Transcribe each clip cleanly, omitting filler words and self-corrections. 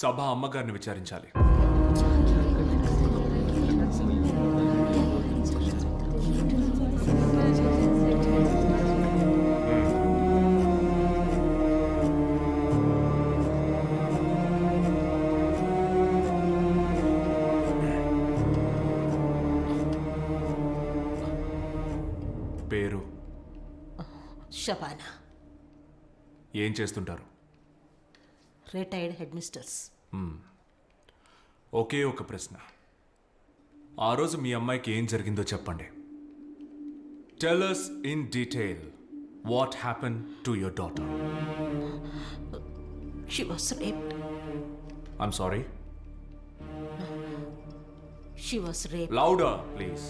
సభ అమ్మగారిని విచారించాలి. పేరు? షబానా. ఏం చేస్తుంటారు? Retired head misters. ఒకే ఒక ప్రశ్న. ఆ రోజు మీ అమ్మాయికి ఏం జరిగిందో చెప్పండి. Tell us in detail what happened to your daughter. She was raped. I'm sorry? She was raped. Louder, please.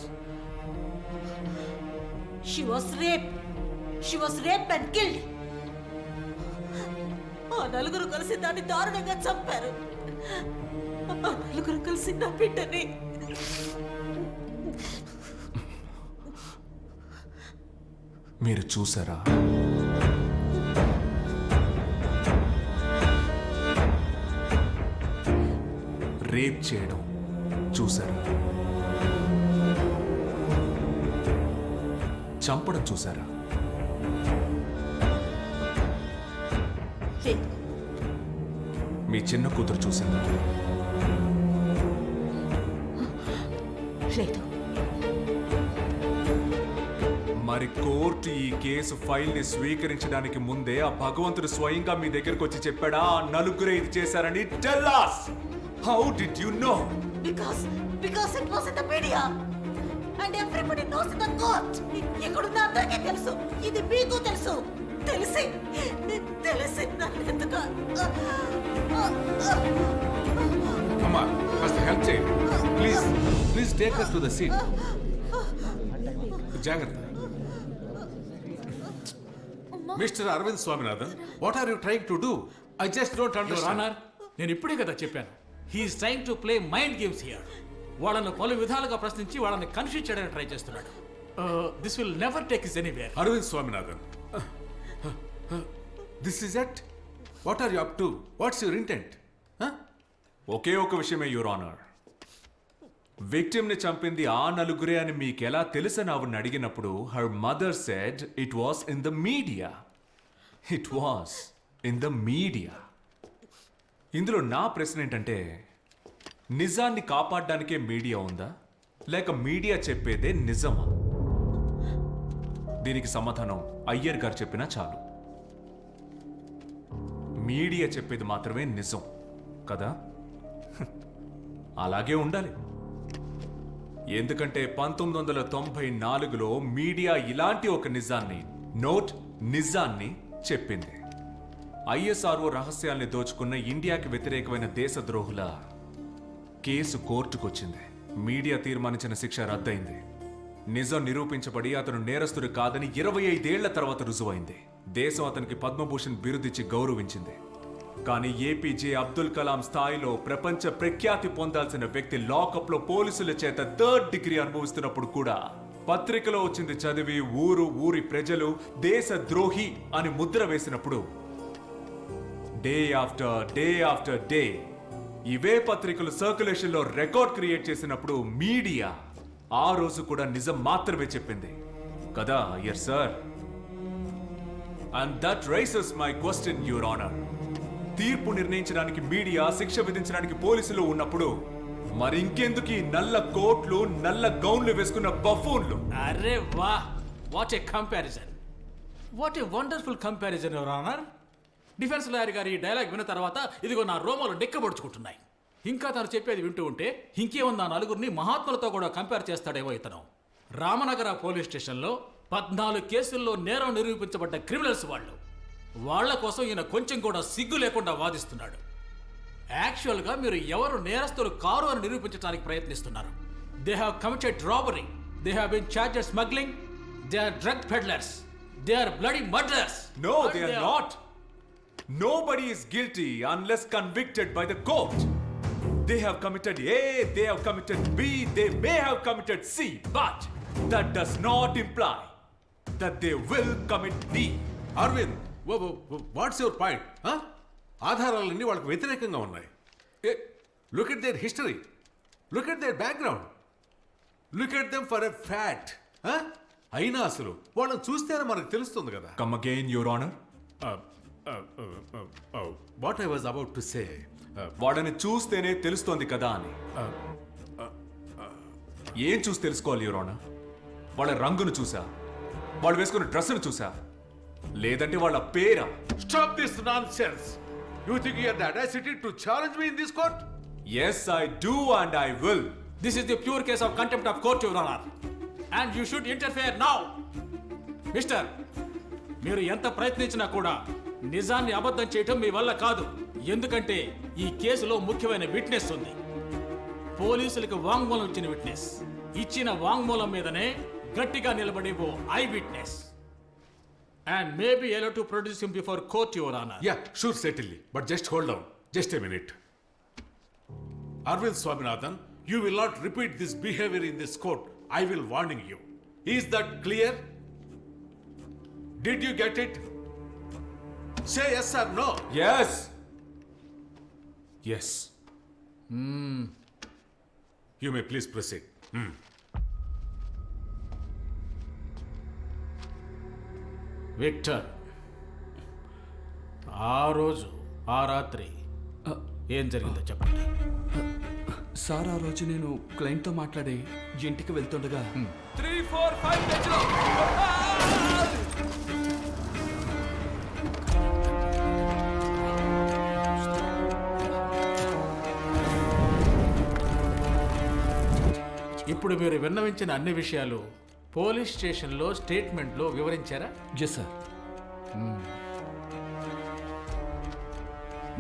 She was raped. She was raped and killed. ఆ నలుగురు కలిసి దాన్ని దారుణంగా చంపారు. ఆ నలుగురు కలిసి నా బిడ్డని మీరు చూసారా? రేప్ చేయడం చూసారా? చంపడం చూసారా? లేదు. మీ చిన్న కూతురు చూసిందా? లేదు. మరి కోర్టు ఈ కేసు ఫైల్ ని స్వీకరించడానికి ముందే ఆ భగవంతుడు స్వయంగా మీ దగ్గరకు వచ్చి చెప్పాడా ఆ నలుగురే ఇది చేశారని? Tell us! How did you know? Because it was in the media and everybody knows in the court. ఇక్కడున్న అందరికీ తెలుసు. ఇది మీకు తెలుసు. తెలిసి నన్నెందుకు? అమ్మా కాస్త హెల్ప్ చేయండి please take us to the seat. జాగ్రత్త. Mister Arvind Swaminathan, what are you trying to do? I just don't understand. నేను ఇప్పుడే కదా చెప్పాను. He is trying to play mind games here. వాళ్ళని పలు విధాలుగా ప్రశ్నించి వాళ్ళని కన్ఫ్యూజ్ చేయడానికి ట్రై చేస్తున్నాడు. This will never take us anywhere. Arvind Swaminathan, this is it. What are you up to? What's your intent? ఒకే ఒక విషయమే యువర్ ఆనర్. విక్టిమ్ ని చంపింది ఆ నలుగురే అని మీకెలా తెలుసని ఆవిడని అడిగినప్పుడు her mother said it was in the media. It was in the media. ఇందులో నా ప్రశ్న ఏంటంటే, నిజాన్ని కాపాడడానికే మీడియా ఉందా, లేక మీడియా చెప్పేదే నిజమా? దీనికి సమాధానం అయ్యర్ గారు చెప్పినా చాలు. మీడియా చెప్పేది మాత్రమే నిజం కదా? అలాగే ఉండాలి. ఎందుకంటే 1994లో మీడియా ఇలాంటి ఒక నిజాన్ని చెప్పింది. ఐఎస్ఆర్ఓ రహస్యాల్ని దోచుకున్న ఇండియాకి వ్యతిరేకమైన దేశద్రోహుల కేసు కోర్టుకొచ్చింది. మీడియా తీర్మానించిన శిక్ష రద్దయింది. నిజం నిరూపించబడి అతను నేరస్తుడు కాదని 25 ఏళ్ల తర్వాత రుజువైంది. దేశం అతనికి పద్మభూషణ్ బిరుదిచ్చి గౌరవించింది. కానీ ఏపీజే అబ్దుల్ కలాం స్థాయిలో ప్రపంచ ప్రఖ్యాతి పొందాల్సిన వ్యక్తి లాకప్ లో పోలీసుల చేత 3rd డిగ్రీ అనుభవిస్తున్నప్పుడు కూడా పత్రికలో వచ్చింది చదివి ఊరి ప్రజలు దేశద్రోహి అని ముద్ర వేసినప్పుడు డే ఆఫ్టర్ డే ఇవే పత్రికలు సర్క్యులేషన్ లో రికార్డ్ క్రియేట్ చేసినప్పుడు మీడియా ఆ రోజు కూడా నిజం మాత్రమే చెప్పింది కదా Iyer sir? And that rises my question your honour. తీర్పు నిర్ణయించడానికి మీడియా, శిక్ష విధించడానికి పోలీసులు ఉన్నప్పుడు మరి ఇంకెందుకు ఈ నల్ల కోట్లు, నల్ల గౌన్లు వేసుకున్న బఫూన్లు? అరే వా, what a comparison, what a wonderful comparison your honour. Defence lawyer గారి ఈ డైలాగ్ విన్న తర్వాత ఇదిగో నా రోమాలు డెక్కబడుచుకుంటున్నాయి. ఇంకా తను చెప్పేది వింటూ ఉంటే ఇంకేముంది, ఆ నలుగురిని మహాత్ములతో కూడా కంపేర్ చేస్తాడేమో ఇతను. రామనగర పోలీస్ స్టేషన్లో 14 కేసుల్లో నేరం నిరూపించబడ్డ క్రిమినల్స్ వాళ్ళు. వాళ్ల కోసం ఈయన కొంచెం కూడా సిగ్గు లేకుండా వాదిస్తున్నాడు. యాక్చువల్గా మీరు ఎవరు నేరస్తులు కారు అని నిరూపించడానికి ప్రయత్నిస్తున్నారు. They have committed robbery, they have been charged smuggling, they are drug peddlers, they are bloody murderers. No, they are not. Nobody is guilty unless convicted by the court. They have committed A, they have committed B, they may have committed C, but that does not imply that they will commit D. Arvind, what's your point? ఆధారాలన్నీ వాళ్ళకి వ్యతిరేకంగా ఉన్నాయి. Look at their history. Look at their background. Look at them for a fact. Huh? అయినా అసలు వాళ్ళని చూస్తేనే మనకు తెలుస్తుంది కదా. Come again your honour. What I was about to say, వాడని చూస్తేనే తెలుస్తోంది కదా అని. ఏం చూసి తెలుసుకోవాలి యువర్ ఆనర్? వాళ్ళ రంగును చూసా, వాళ్ళు వేసుకున్న డ్రెస్సును చూసా, లేదంటే వాళ్ళ పేరా? Stop this nonsense. You think you have the audacity to challenge me in this court? Yes I do and I will. This is the pure case of contempt of court, Your Honor. And you should interfere now. Mister, మీరు ఎంత ప్రయత్నించినా కూడా నిజాన్ని అబద్ధం చేయటం మీ వల్ల కాదు. ఎందుకంటే ఈ కేసులో ముఖ్యమైన విట్నెస్ ఉంది. పోలీసులకు వాంగ్మూలం ఇచ్చిన విట్నెస్. ఇచ్చిన వాంగ్మూలం మీదనే గట్టిగా నిలబడే ఓ eye witness. And may be allowed to produce him before court, Your Honor. Yeah, sure, certainly. But just hold on. Just a minute. Arvind Swaminathan, you will not repeat this behavior in this court. I will warning you. Is that clear? Did you get it? Say yes or no. Yes. Yes. You may please proceed. Victor, ఆ రోజు ఆ రాత్రి ఏం జరిగిందో చెప్పండి. Sir, ఆ రోజు నేను క్లయింట్తో మాట్లాడి ఇంటికి వెళ్తుండగా 3, 4, 5 పేజీలో. ఇప్పుడు మీరు విన్నవించిన అన్ని విషయాలు పోలీస్ స్టేషన్లో స్టేట్మెంట్లో వివరించారా? Yes sir.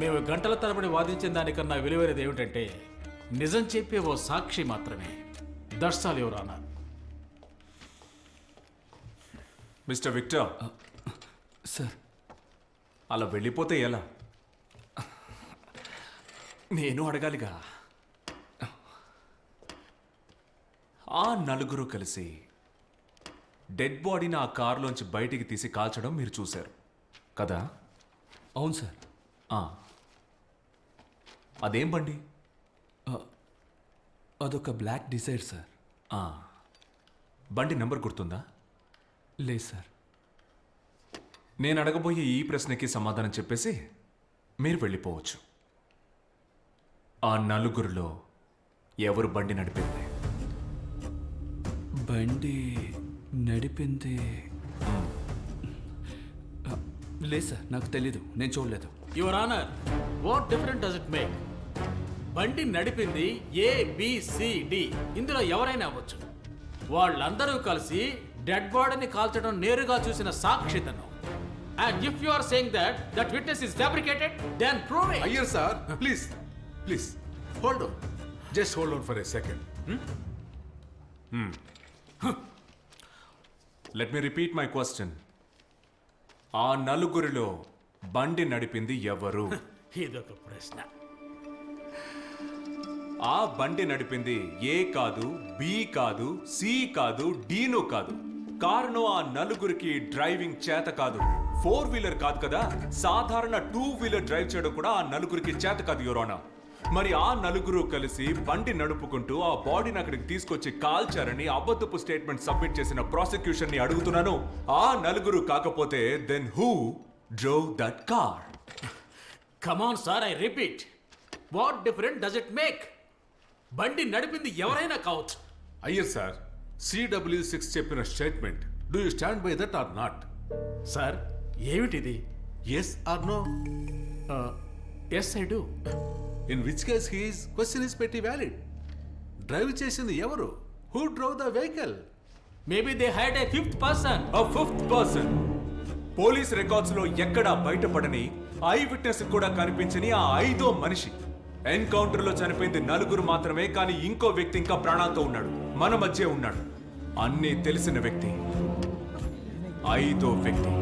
మేము గంటల తరబడి వాదించిన దానికన్నా విలువైనది ఏమిటంటే నిజం చెప్పే ఓ సాక్షి మాత్రమే. That's all your honour. Mister Victor, sir, అలా వెళ్ళిపోతే ఎలా? నేను అడగాలిగా. ఆ నలుగురు కలిసి డెడ్ బాడీని ఆ కారులోంచి బయటికి తీసి కాల్చడం మీరు చూశారు కదా? అవును సార్. అదేం బండి? అదొక బ్లాక్ డిజైర్ సార్. బండి నంబర్ గుర్తుందా? లేదు సార్. నేను అడగబోయే ఈ ప్రశ్నకి సమాధానం చెప్పేసి మీరు వెళ్ళిపోవచ్చు. ఆ నలుగురిలో ఎవరు బండి నడిపింది? బండి నడిపింది లేదు సార్, నాకు తెలీదు, నేను చూడలేదు. Your honour, what different does it make? బండి నడిపింది ABCD, ఇందులో ఎవరైనా అవ్వచ్చు. వాళ్ళందరూ కలిసి డెడ్ బాడీని కాల్చడం నేరుగా చూసిన సాక్షితను. And if you are saying that witness is fabricated, then prove it. Ayyar sir, please, hold on. Just hold on for a second. Let me repeat my question. ఆ నలుగురిలో బండి నడిపింది ఎవరు? ఇదొక ప్రశ్న. ఆ బండి నడిపింది A కాదు, B కాదు, C కాదు, Dను కాదు. కారణం ఆ నలుగురికి డ్రైవింగ్ చేత కాదు. 4 వీలర్ కాదు కదా, సాధారణ 2 వీలర్ డ్రైవ్ చేయడం కూడా ఆ నలుగురికి చేత కాదు యువర్ ఆనర్. మరి ఆ నలుగురు కలిసి బండి నడుపుకుంటూ ఆ బాడీని అక్కడికి తీసుకొచ్చి కాల్చారని అబద్ధపు స్టేట్మెంట్ సబ్మిట్ చేసిన ప్రాసిక్యూషన్ ని అడుగుతున్నాను. ఆ నలుగురు కాకపోతే then who drove that car? Come on sir, I repeat, what different does it make? బండి నడిపింది ఎవరైనా కావచ్చు. Ayyar sir, CW6 చెప్పిన statement, do you stand by that or not? Sir, ఏమిటిది? Yes or no? Yes I do. In which case his question is pretty valid. Drive చేసింది ఎవరు? Who drove the vehicle? Maybe they hide a fifth person. A fifth person. Police records లో ఎక్కడా బయటపడని, I witness కూడా కనిపించని ఆ 5వ మనిషి. Encounter లో చనిపోయింది నలుగురు మాత్రమే, కానీ ఇంకో వ్యక్తి ఇంకా ప్రాణాలతో ఉన్నాడు, మన మధ్య ఉన్నాడు. అన్నీ తెలిసిన వ్యక్తి 5వ వ్యక్తి.